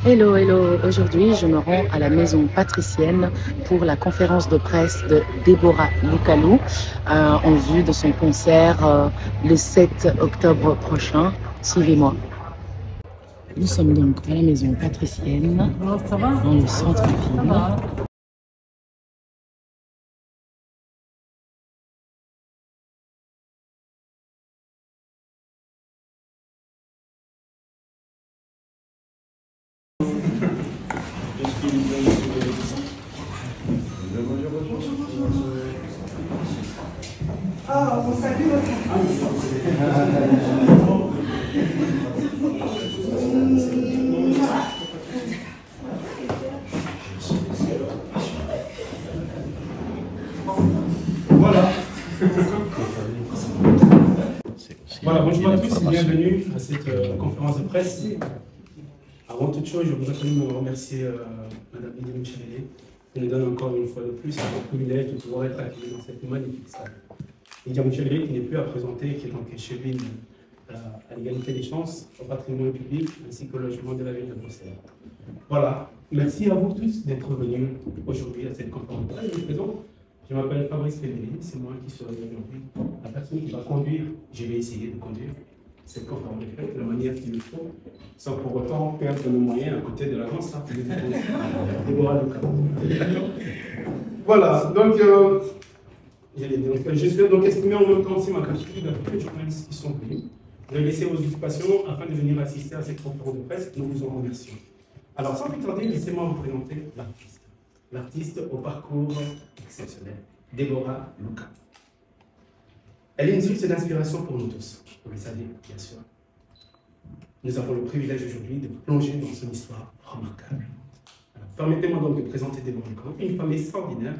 Hello, hello. Aujourd'hui, je me rends à la maison patricienne pour la conférence de presse de Deborah Lukalou en vue de son concert le 7 octobre prochain. Suivez-moi. Nous sommes donc à la maison patricienne, dans le centre-ville. Ah, on salue votre Voilà. Voilà, bonjour à tous et bienvenue à cette conférence de presse. Avant toute chose, je voudrais quand même remercier Mme Lydia Michellet qui nous donne encore une fois de plus le privilège de pouvoir être accueillis dans cette magnifique salle. Lydia Michellet qui n'est plus à présenter, qui est donc cheville à l'égalité des chances, au patrimoine public ainsi qu'au logement de la ville de Bruxelles. Voilà, merci à vous tous d'être venus aujourd'hui à cette conférence de presse. Je me présente. Je m'appelle Fabrice Fédéry, c'est moi qui serai aujourd'hui la personne qui va conduire, je vais essayer de conduire cette conférence de presse de la manière qu'il le faut, sans pour autant perdre nos moyens à côté de l'agence. Voilà, donc, je suis donc exprimé en même temps aussi ma gratitude à tous les journalistes qui sont venus de laisser vos occupations afin de venir assister à cette conférence de presse. Nous vous en remercions. Alors, sans plus tarder, laissez-moi vous présenter l'artiste. L'artiste au parcours exceptionnel, Deborah Lukalou. Elle est une source d'inspiration pour nous tous, vous le savez, bien sûr. Nous avons le privilège aujourd'hui de plonger dans son histoire remarquable. Permettez-moi donc de présenter Deborah Lukalou, une femme extraordinaire,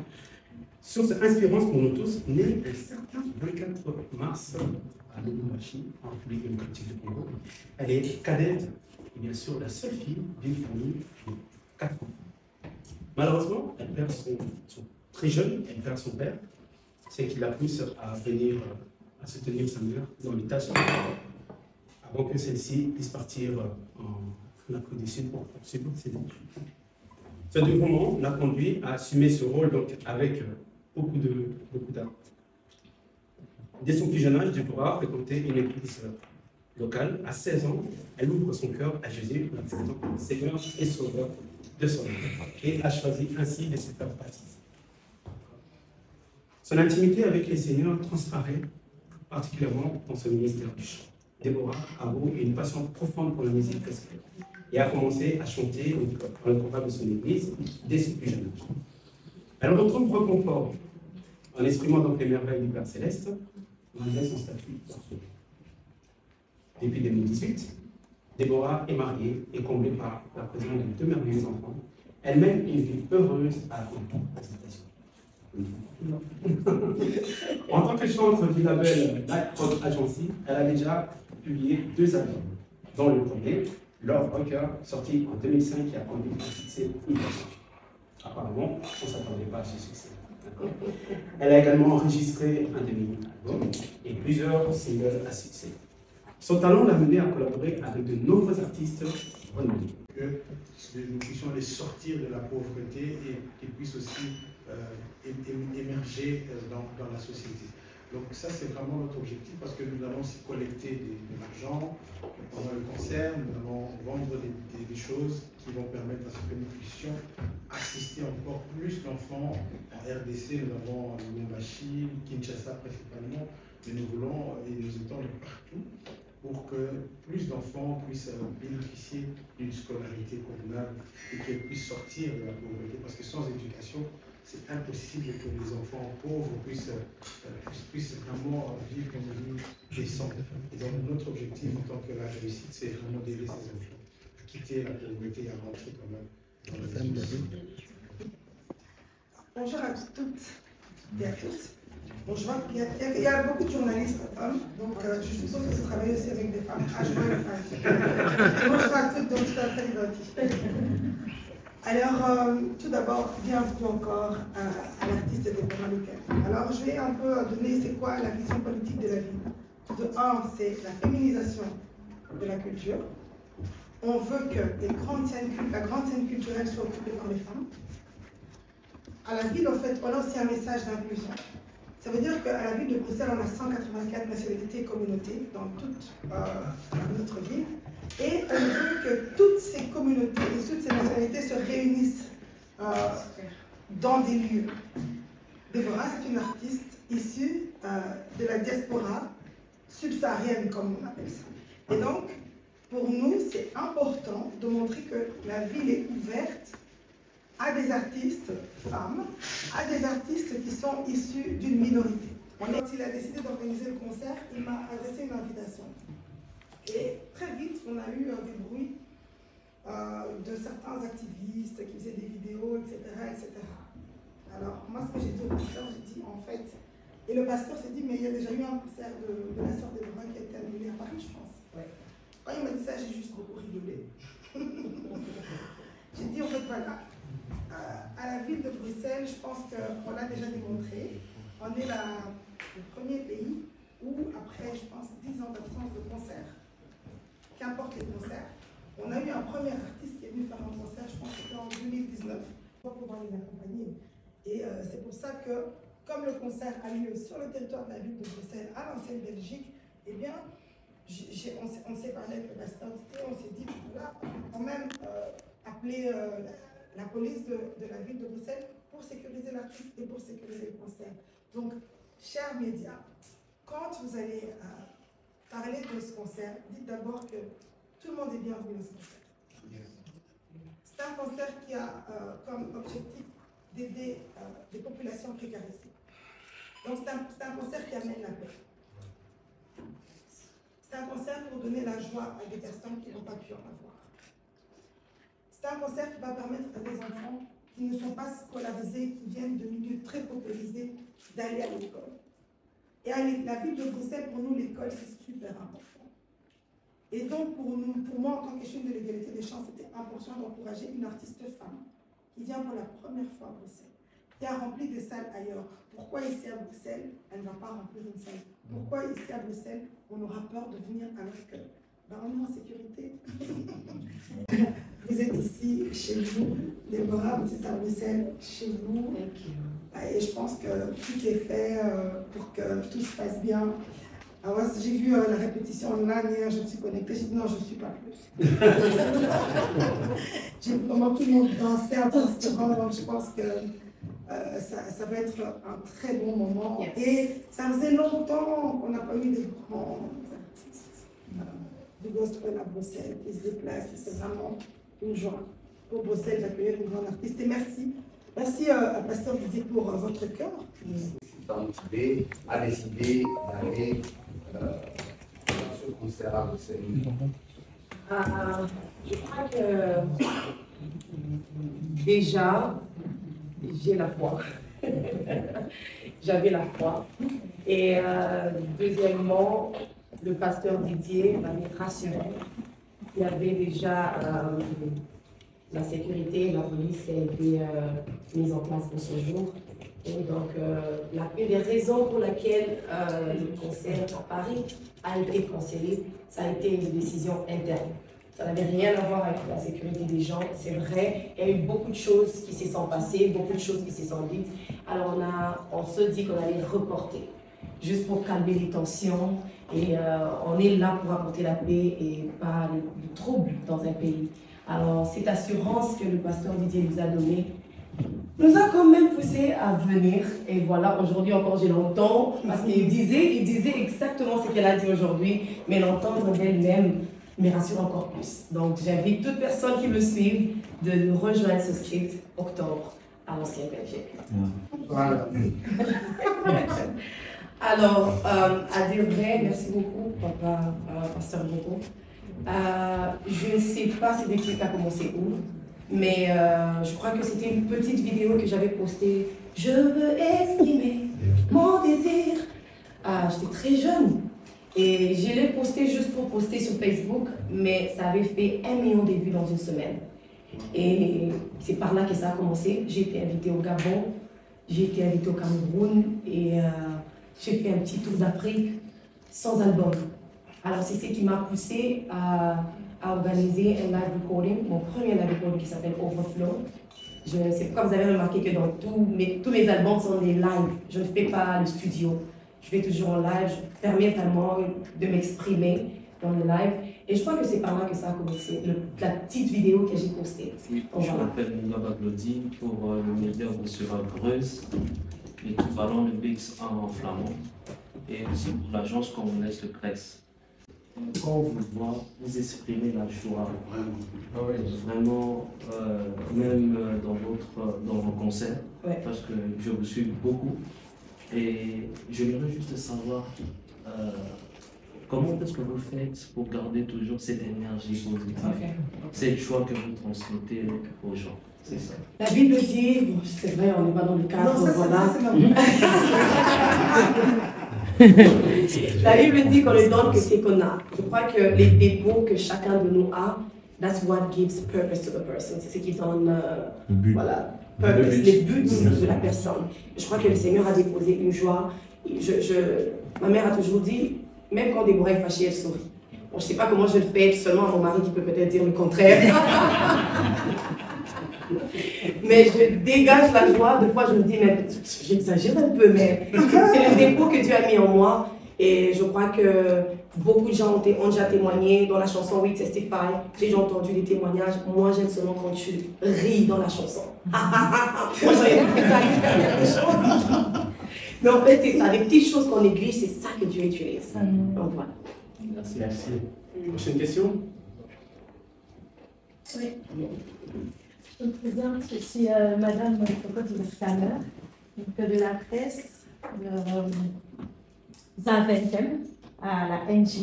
source d'inspiration pour nous tous, née un certain 24 mars à Lubumbashi, en République démocratique du Congo. Elle est cadette et bien sûr la seule fille d'une famille de 4 enfants. Malheureusement, elle perd très jeune, elle perd son père, ce qui la pousse à venir à soutenir sa mère dans les tâches avant que celle-ci puisse partir en Afrique du Sud pour poursuivre ses études. Ce développement l'a conduit à assumer ce rôle donc, avec beaucoup d'art. Dès son plus jeune âge, Deborah a fréquenté une église locale. À 16 ans, elle ouvre son cœur à Jésus, l'acceptant comme Seigneur et Sauveur de son âme, et a choisi ainsi de se faire baptiser. Son intimité avec les seigneurs transparaît particulièrement dans son ministère du chant. Deborah avoue une passion profonde pour la musique gospel et a commencé à chanter dans le chorale de son église dès son plus jeune âge. Elle retrouve reconfort en exprimant donc les merveilles du Père Céleste malgré son statut d'orpheline. Depuis 2018, Deborah est mariée et comblée par la présence de 2 merveilleux enfants. Elle mène une vie heureuse à Atlanta, aux États-Unis. En tant que chanteuse du label Black Rock Agency, elle a déjà publié 2 albums, dont le premier, Love Rocker, sorti en 2005, qui a conduit à un succès immédiat. Apparemment, on ne s'attendait pas à ce succès. Elle a également enregistré un demi-album et plusieurs singles à succès. Son talent l'a mené à collaborer avec de nombreux artistes renommés. Que nous puissions les sortir de la pauvreté et qu'ils puissent aussi émerger dans la société. Donc ça, c'est vraiment notre objectif parce que nous allons aussi collecter de l'argent pendant le concert, nous allons vendre des choses qui vont permettre à ce que nous puissions assister encore plus d'enfants en RDC. Nous avons Lubumbashi, Kinshasa principalement, mais nous voulons et nous étendre partout pour que plus d'enfants puissent bénéficier d'une scolarité convenable et qu'ils puissent sortir de la pauvreté. Parce que sans éducation, c'est impossible que les enfants pauvres puissent vraiment vivre une vie décente. Et donc notre objectif en tant que la réussite, c'est vraiment d'aider ces enfants à quitter la pauvreté et à rentrer quand même dans le monde. Bonjour à toutes et à tous. Bon, je vois qu'il y a beaucoup de journalistes hommes, donc je suppose que vous travaillez aussi avec des femmes. Ah, je vois une femme. Bonjour à toutes, donc je suis à fait identique. Alors, tout d'abord, bienvenue encore à l'artiste Deborah Lukalou. Alors, je vais un peu donner c'est quoi la vision politique de la ville. De un, c'est la féminisation de la culture. on veut que la grande scène culturelle soit occupée par les femmes. À la ville, en fait, on a aussi un message d'inclusion. Ça veut dire qu'à la ville de Bruxelles, on a 184 nationalités et communautés dans toute notre ville. Et on veut que toutes ces communautés et toutes ces nationalités se réunissent dans des lieux. Déborah, c'est une artiste issue de la diaspora subsaharienne, comme on appelle ça. Et donc, pour nous, c'est important de montrer que la ville est ouverte à des artistes femmes, à des artistes qui sont issus d'une minorité. Quand il a décidé d'organiser le concert, il m'a adressé une invitation. Et très vite, on a eu des bruits de certains activistes qui faisaient des vidéos, etc., etc. Alors, moi, ce que j'ai dit au pasteur, j'ai dit, en fait, et le pasteur s'est dit, mais il y a déjà eu un concert de la sœur Déborah qui a été annulé à Paris, je pense. Ouais. Quand il m'a dit ça, j'ai juste beaucoup rigolé. J'ai dit, en fait, voilà, à la ville de Bruxelles, je pense qu'on l'a déjà démontré. On est le premier pays où, après, je pense, 10 ans d'absence de concert, qu'importe les concerts, on a eu un premier artiste qui est venu faire un concert, je pense que c'était en 2019, pour pouvoir les accompagner. Et c'est pour ça que, comme le concert a lieu sur le territoire de la ville de Bruxelles, à l'ancienne Belgique, eh bien, on s'est parlé avec le pasteur d'ité, on s'est dit, voilà, quand même appeler la police de la ville de Bruxelles pour sécuriser l'artiste et pour sécuriser le concert. Donc, chers médias, quand vous allez parler de ce concert, dites d'abord que tout le monde est bienvenu à ce concert. C'est un concert qui a comme objectif d'aider des populations précarisées. Donc c'est un concert qui amène la paix. C'est un concert pour donner la joie à des personnes qui n'ont pas pu en avoir. C'est un concert qui va permettre à des enfants qui ne sont pas scolarisés, qui viennent de milieux très paupérisés, d'aller à l'école. Et à la ville de Bruxelles, pour nous, l'école, c'est super important. Et donc, pour moi, en tant qu'échelle de l'égalité des chances, c'était important d'encourager une artiste femme qui vient pour la première fois à Bruxelles, qui a rempli des salles ailleurs. Pourquoi ici à Bruxelles, elle ne va pas remplir une salle? Pourquoi ici à Bruxelles, on aura peur de venir alors que on est en sécurité? Vous êtes ici, chez vous. Déborah, vous êtes à Bruxelles, chez vous. Et je pense que tout est fait pour que tout se passe bien. Alors, j'ai vu la répétition online hier, je me suis connectée, j'ai dit non, je ne suis pas plus. J'ai vu comment tout le monde dansait en transpirant, donc je pense que ça va être un très bon moment. Yes. Et ça faisait longtemps qu'on n'a pas eu des grands artistes du gospel à Bruxelles qui se déplacent. C'est vraiment une joie pour Bruxelles d'accueillir une grande artiste. Et merci. Merci à Pasteur Didier pour votre cœur. Motivé à décider d'aller dans ce concert à Bruxelles. Je crois que déjà, j'ai la foi. J'avais la foi. Et deuxièmement, le pasteur Didier m'avait rassuré. Il y avait déjà la sécurité, la police qui a été mise en place pour ce jour. Et donc, une des raisons pour laquelle le concert à Paris a été cancellé, ça a été une décision interne. Ça n'avait rien à voir avec la sécurité des gens, c'est vrai. Il y a eu beaucoup de choses qui se sont passées, beaucoup de choses qui se sont dites. Alors, on se dit qu'on allait reporter, juste pour calmer les tensions. Et on est là pour apporter la paix et pas le trouble dans un pays. Alors, cette assurance que le pasteur Didier nous a donnée nous a quand même poussé à venir. Et voilà, aujourd'hui encore, je l'entends, parce qu'il disait exactement ce qu'elle a dit aujourd'hui, mais l'entendre d'elle-même me rassure encore plus. Donc, j'invite toute personne qui me suit de nous rejoindre ce 7 octobre à l'ancienne Belgique. Voilà. Alors, à dire vrai, merci beaucoup, papa, pasteur Bobo. Je ne sais pas si l'équipe a commencé où, mais je crois que c'était une petite vidéo que j'avais postée. Je veux exprimer mon désir. J'étais très jeune et je l'ai postée juste pour poster sur Facebook, mais ça avait fait 1 million de vues dans une semaine. Et c'est par là que ça a commencé. J'ai été invitée au Gabon, j'ai été invitée au Cameroun et j'ai fait un petit tour d'Afrique sans album. Alors c'est ce qui m'a poussée à a organisé un live recording, mon premier live recording qui s'appelle Overflow. C'est pourquoi vous avez remarqué que dans tous mes albums sont des lives. Je ne fais pas le studio. Je fais toujours en live. Je permets vraiment de m'exprimer dans le live. Et je crois que c'est par là que ça a commencé, la petite vidéo que j'ai postée. Je m'appelle Ngaba Glody pour le média sur Greuze, l'équivalent de Bix en flamand, et aussi pour l'agence congolaise de presse. Quand on vous voit, vous exprimez la joie, vraiment, même dans vos concerts, parce que je vous suis beaucoup. Et j'aimerais juste savoir comment est-ce que vous faites pour garder toujours cette énergie positive, cette joie que vous transmettez aux gens. C'est ça. La Bible dit, bon, c'est vrai, on n'est pas dans le cadre, non, ça, voilà. C'est La Bible dit qu'on ne donne que ce qu'on a. Je crois que les dépôts que chacun de nous a, that's what gives purpose to the person. C'est ce qui donne voilà, purpose, les buts de la personne. Je crois que le Seigneur a déposé une joie. Ma mère a toujours dit, même quand Déborah est fâchée, elle sourit. Bon, je ne sais pas comment je le fais, seulement à mon mari qui peut peut-être dire le contraire. Mais je dégage la joie. Des fois, je me dis, mais j'exagère un peu, mais c'est le dépôt que Dieu a mis en moi. Et je crois que beaucoup de gens ont déjà témoigné dans la chanson We Testify. J'ai déjà entendu des témoignages. Moi, j'aime seulement quand tu ris dans la chanson. Moi, j'aurais pu faire quelque chose. Mais en fait, c'est ça, les petites choses qu'on néglige, c'est ça que Dieu utilise. Donc voilà. Merci. Merci. Prochaine question? Oui. Je me présente, je suis Madame Cocotte Scanner, de la presse Zaventem à la NJ.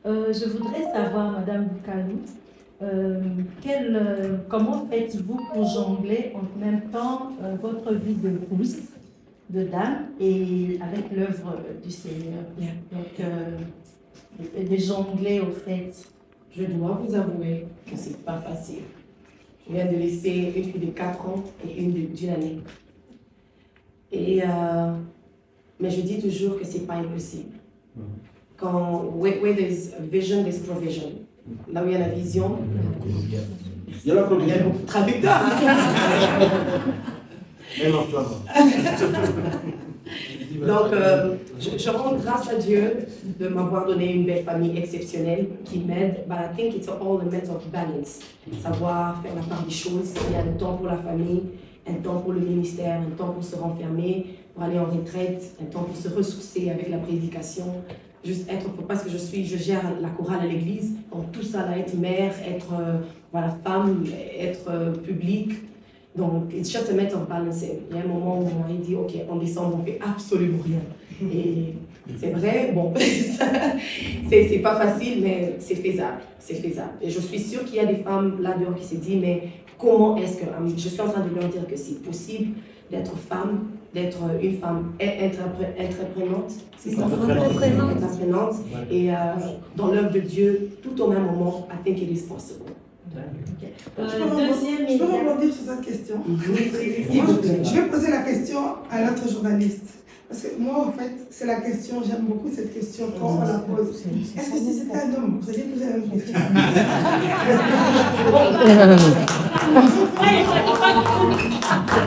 Je voudrais savoir, Madame Bukalu, comment faites-vous pour jongler en même temps votre vie de épouse, de dame, et avec l'œuvre du Seigneur? Donc, de jongler au fait. Je dois vous avouer que ce n'est pas facile. Je viens de laisser une fille de 4 ans et une d'une année. Mais je dis toujours que ce n'est pas impossible. Where there's vision, there's provision. Là où il y a la vision, il y a beaucoup de traducteurs. Donc, je rends grâce à Dieu de m'avoir donné une belle famille exceptionnelle qui m'aide. But I think it's all a matter of balance. Savoir faire la part des choses. Il y a un temps pour la famille, un temps pour le ministère, un temps pour se renfermer, pour aller en retraite, un temps pour se ressourcer avec la prédication. Juste être, parce que je gère la chorale à l'église. Donc tout ça, là, être mère, être femme, être publique. Donc, it's just a matter of balancing. Il y a un moment où mon mari dit, OK, en décembre, on fait absolument rien. Et c'est vrai, bon, c'est pas facile, mais c'est faisable. C'est faisable. Et je suis sûre qu'il y a des femmes là-dehors qui se disent, mais comment est-ce que... Je suis en train de leur dire que c'est possible d'être femme, d'être une femme entreprenante, c'est ça? Entreprenante. Et dans l'œuvre de Dieu, tout au même moment, I think it is possible. Je peux rebondir sur cette question. Je vais poser la question à l'autre journaliste. Parce que moi, en fait, c'est la question, j'aime beaucoup cette question quand on la pose. Est-ce que si c'était un homme, vous alliez poser la même question?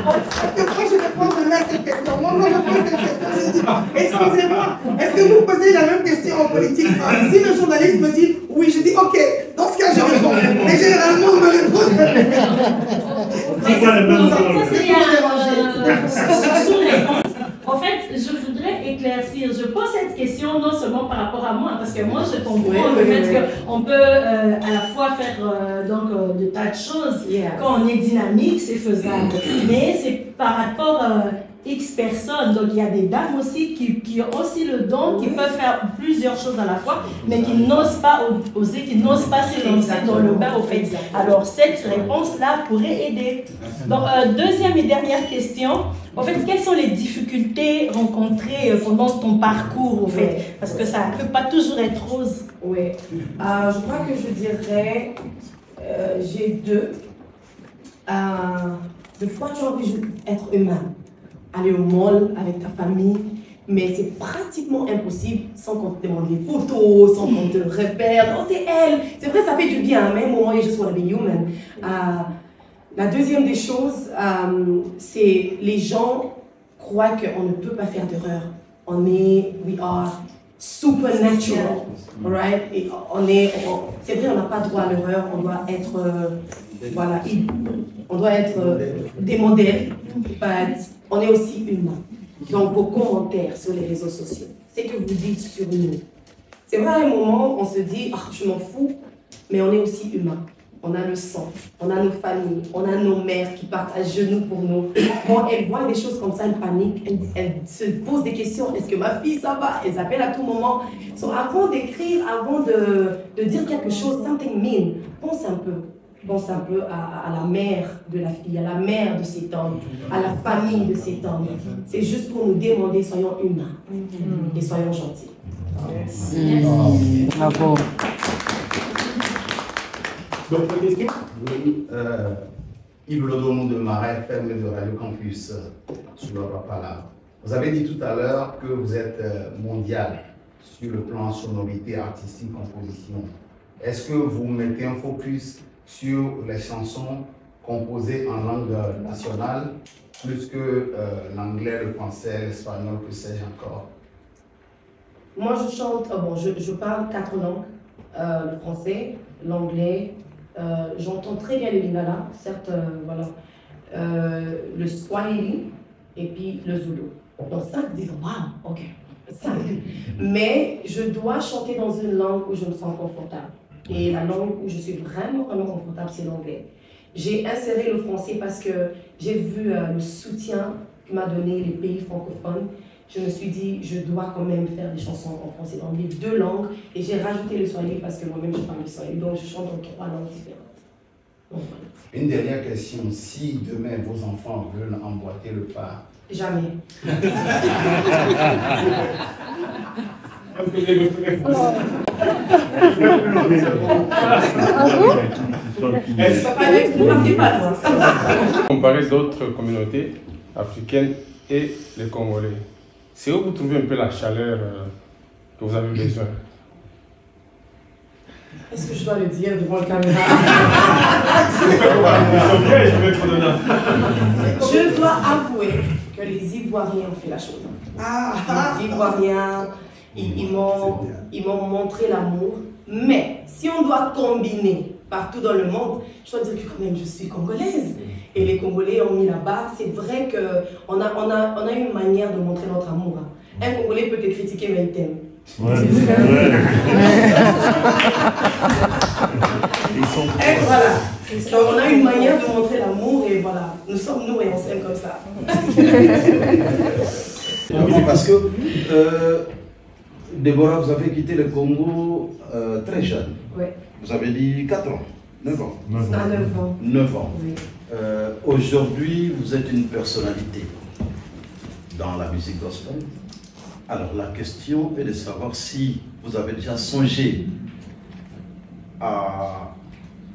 Parce que quand je réponds jamais à cette question, moi, quand je pose cette question, je dis, excusez-moi, est-ce que vous posez la même question en politique? Si le journaliste me dit oui, je dis ok, dans ce cas, je réponds. Mais généralement, on me répond. En fait, je voudrais éclaircir. Je pose cette question non seulement par rapport à moi, parce que moi, je comprends le fait qu'on peut à la fois faire de tas de choses. Quand on est dynamique, c'est faisable. Mais c'est par rapport à X personnes. Donc, il y a des dames aussi qui ont aussi le don, qui peuvent faire plusieurs choses à la fois, mais qui n'osent pas oser, qui n'osent pas se lancer dans le bain, au fait. Alors, cette réponse-là pourrait aider. Donc, deuxième et dernière question. En fait, quelles sont les difficultés rencontrées pendant ton parcours, au fait? Parce que ça ne peut pas toujours être rose. Oui. Je crois que je dirais, j'ai deux. Des fois, tu as envie d'être humain. Aller au mall avec ta famille, Mais c'est pratiquement impossible sans qu'on te demande des photos, sans qu'on te repère. Non, c'est elle. C'est vrai, ça fait du bien, mais à un moment, you just want to be human. La deuxième des choses, c'est les gens croient qu'on ne peut pas faire d'erreur. We are supernatural, right? Et c'est vrai, on n'a pas droit à l'erreur, on doit être, on doit être des modèles, mais on est aussi humain. Donc vos commentaires sur les réseaux sociaux, c'est que vous dites sur nous. C'est vrai, à un moment, on se dit, ah, je m'en fous, mais on est aussi humain. On a le sang, on a nos familles, on a nos mères qui partent à genoux pour nous. Quand elles voient des choses comme ça, elles paniquent, elles se posent des questions. Est-ce que ma fille, ça va? Elles appellent à tout moment. So, avant d'écrire, avant de dire quelque chose, something mean, pense un peu à la mère de la fille, à la mère de cet homme, à la famille de cet homme. C'est juste pour nous demander, soyons humains et soyons gentils. Bravo. D'autres questions? Oui, Yves Lodonou de Marais, FM de Radio Campus, sur le Rapala. Vous avez dit tout à l'heure que vous êtes mondial sur le plan sonorité, artistique, composition. Est-ce que vous mettez un focus sur les chansons composées en langue nationale, plus que l'anglais, le français, l'espagnol, que sais-je encore? Moi, je chante, je parle 4 langues, le français, l'anglais, j'entends très bien le lingala, certes, voilà, le swahili et puis le zoulou. Donc 5 disent, waouh, ok, 5. Mais je dois chanter dans une langue où je me sens confortable. Et la langue où je suis vraiment confortable, c'est l'anglais. J'ai inséré le français parce que j'ai vu le soutien que m'a donné les pays francophones. Je me suis dit, je dois quand même faire des chansons en français dans les 2 langues. Et j'ai rajouté le swahili parce que moi-même je parle le swahili. Donc je chante dans 3 langues différentes. Donc, voilà. Une dernière question. Si demain vos enfants veulent emboîter le pas? Jamais. Comparer d'autres communautés africaines et les Congolais, c'est où vous trouvez un peu la chaleur que vous avez besoin? Est-ce que je dois le dire devant la caméra? Je dois avouer que les Ivoiriens ont fait la chose. Les Ivoiriens, ils m'ont montré l'amour. Mais si on doit combiner partout dans le monde, je dois dire que quand même je suis congolaise. Et les Congolais ont mis là-bas. C'est vrai qu'on a une manière de montrer notre amour. Un Congolais peut te critiquer, mais il t'aime. Ouais. Et voilà. Donc on a une manière de montrer l'amour et voilà. Nous sommes nous et on s'aime comme ça. Parce que Déborah, vous avez quitté le Congo très jeune. Ouais. Vous avez dit 4 ans, 9 ans. 9 ans. 9 ans. Oui. Aujourd'hui, vous êtes une personnalité dans la musique gospel. Alors la question est de savoir si vous avez déjà songé à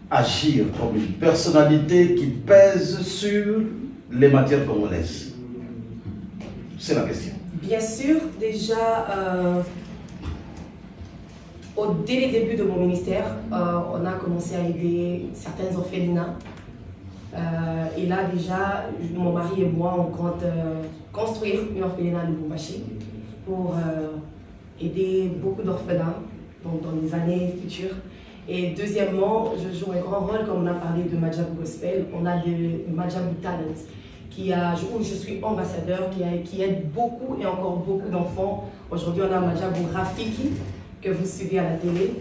agir comme une personnalité qui pèse sur les matières congolaises. C'est la question. Bien sûr, déjà, dès les débuts de mon ministère, on a commencé à aider certains orphelinats. Et là, déjà, mon mari et moi, on compte construire une orphelinat de Lubumbashi pour aider beaucoup d'orphelins dans les années futures. Et deuxièmement, je joue un grand rôle, comme on a parlé de Madjabou Gospel. On a de Madjabou Talent, où je suis ambassadeur, qui aide beaucoup et encore beaucoup d'enfants. Aujourd'hui, on a Madjabou Rafiki, que vous suivez à la télé.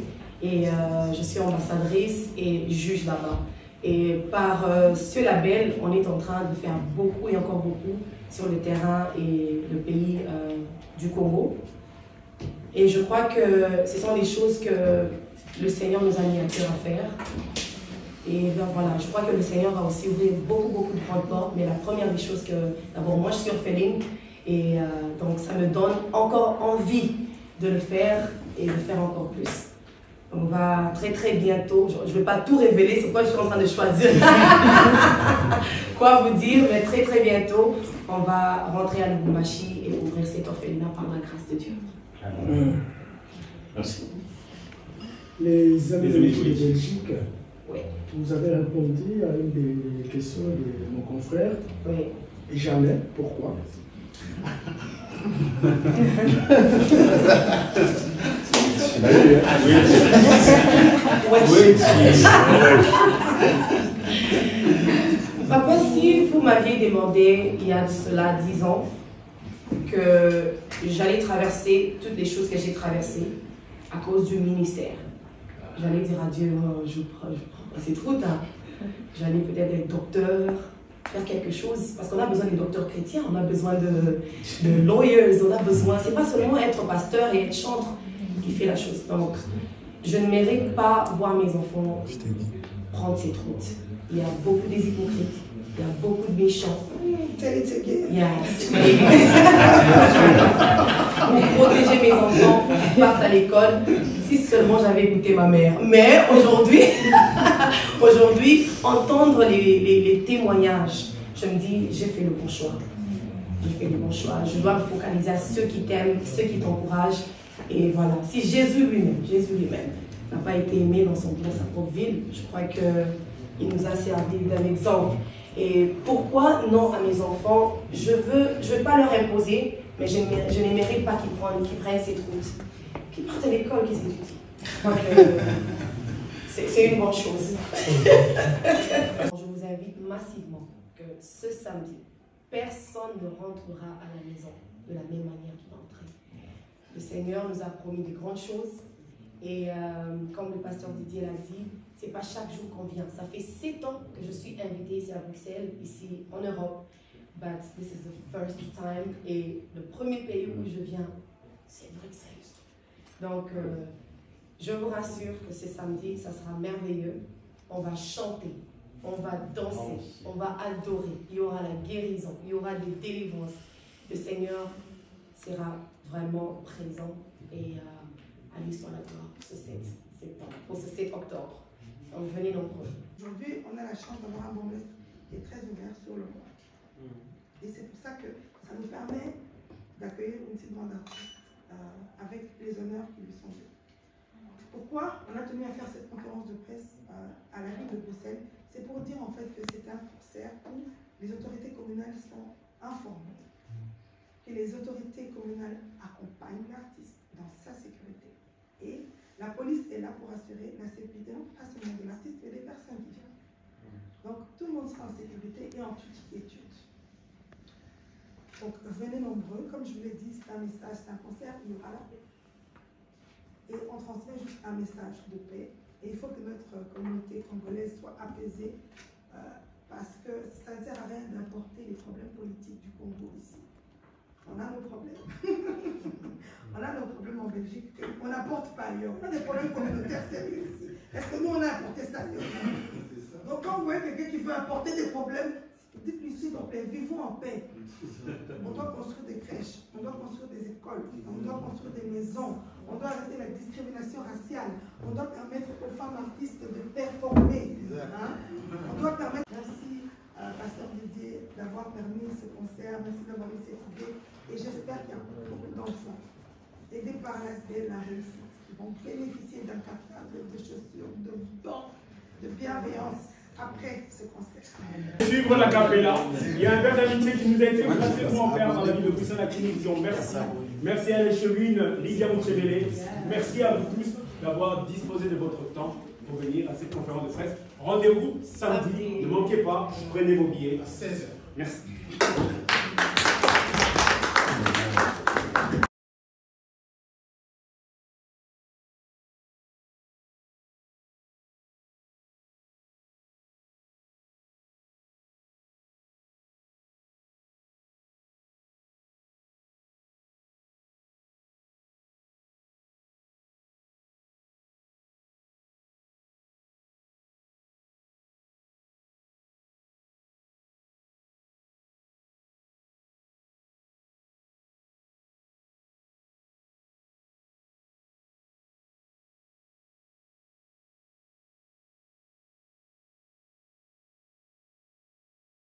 Et je suis ambassadrice et juge là-bas. Et par ce label, on est en train de faire beaucoup et encore beaucoup sur le terrain et le pays du Congo. Et je crois que ce sont les choses que le Seigneur nous a mis à cœur à faire. Et bien voilà, je crois que le Seigneur va aussi ouvrir beaucoup de grandes portes. Mais la première des choses que, d'abord, moi je suis orpheline. Et donc ça me donne encore envie de le faire et de faire encore plus. On va très bientôt, je ne vais pas tout révéler, c'est quoi je suis en train de choisir. Quoi vous dire, mais très bientôt, on va rentrer à Lubumbashi et ouvrir cet orphelinat par la grâce de Dieu. Merci. Les amis de Belgique, oui. Vous avez répondu à une des questions de mon confrère. Oui. Jamais. Pourquoi? Papa, si vous m'aviez demandé il y a de cela 10 ans que j'allais traverser toutes les choses que j'ai traversées à cause du ministère, j'allais dire à Dieu, oh, je prends cette route, hein. J'allais peut-être être docteur, faire quelque chose, parce qu'on a besoin des docteurs chrétiens, on a besoin de lawyers, on a besoin, c'est pas seulement être pasteur et être chantre qui fait la chose. Donc, je ne mérite pas voir mes enfants prendre cette route. Il y a beaucoup des hypocrites, il y a beaucoup de méchants. Yes. Pour protéger mes enfants qui partent à l'école, si seulement j'avais écouté ma mère. Mais aujourd'hui, entendre les témoignages, je me dis, j'ai fait le bon choix. J'ai fait le bon choix. Je dois me focaliser à ceux qui t'aiment, ceux qui t'encouragent. Et voilà, si Jésus lui-même n'a pas été aimé dans sa propre ville, je crois qu'il nous a servi d'un exemple. Et pourquoi non à mes enfants? Je veux pas leur imposer, mais je ne mérite pas qu'ils prennent cette route. Qu'ils partent à l'école, qu'ils étudient. C'est une bonne chose. Je vous invite massivement que ce samedi, personne ne rentrera à la maison de la même manière qu'il est entré. Le Seigneur nous a promis de grandes choses. Et comme le pasteur Didier l'a dit, ce n'est pas chaque jour qu'on vient. Ça fait 7 ans que je suis invitée ici à Bruxelles, ici en Europe. But this is the first time. Et le premier pays où je viens, c'est Bruxelles. Donc, je vous rassure que ce samedi, ça sera merveilleux. On va chanter, on va danser, on va adorer. Il y aura la guérison, il y aura des délivrances. Le Seigneur sera vraiment présent. Et à lui soit la gloire ce 7 septembre, pour ce 7 octobre. Donc venez nombreux. Aujourd'hui, on a la chance d'avoir un bourgmestre qui est très ouvert sur le monde. Et c'est pour ça que ça nous permet d'accueillir une petite bande d'artistes avec les honneurs qui lui sont dus. Pourquoi on a tenu à faire cette conférence de presse à la ville de Bruxelles? C'est pour dire en fait que c'est un concert où les autorités communales sont informées, que les autorités communales accompagnent l'artiste dans sa sécurité. Et la police est là pour assurer la sécurité, non pas seulement de l'artiste, mais des personnes qui viennent. Donc tout le monde sera en sécurité et en toute quiétude. Donc venez nombreux, comme je vous l'ai dit, c'est un message, c'est un concert, il y aura la paix. Et on transmet juste un message de paix. Et il faut que notre communauté congolaise soit apaisée parce que ça ne sert à rien d'importer les problèmes politiques du Congo ici. On a nos problèmes. On a nos problèmes en Belgique qu'on n'apporte pas ailleurs. On a des problèmes communautaires sérieux ici. Est-ce que nous, on a apporté ça ailleurs? Donc quand vous voyez quelqu'un qui veut apporter des problèmes, dites-lui s'il vous plaît, vivons en paix. On doit construire des crèches, on doit construire des écoles, on doit construire des maisons, on doit arrêter la discrimination raciale, on doit permettre aux femmes artistes de performer. Hein? On doit permettre... Merci Pasteur Didier d'avoir permis ce concert, merci d'avoir eu cette idée et j'espère qu'il y a beaucoup d'enfants aidés par l'ASBL la réussite qui vont bénéficier d'un catalogue de chaussures, de bancs, de bienveillance après ce concert. Suivre la capella. Il y a un verre d'amitié qui nous a été gracieusement offert par la ville de Bruxelles à Clinique. Merci. Merci à l'échevine Lydia Mouchebele. Merci à vous tous d'avoir disposé de votre temps pour venir à cette conférence de presse. Rendez-vous samedi. Ne manquez pas. Prenez vos billets à 16h. Merci.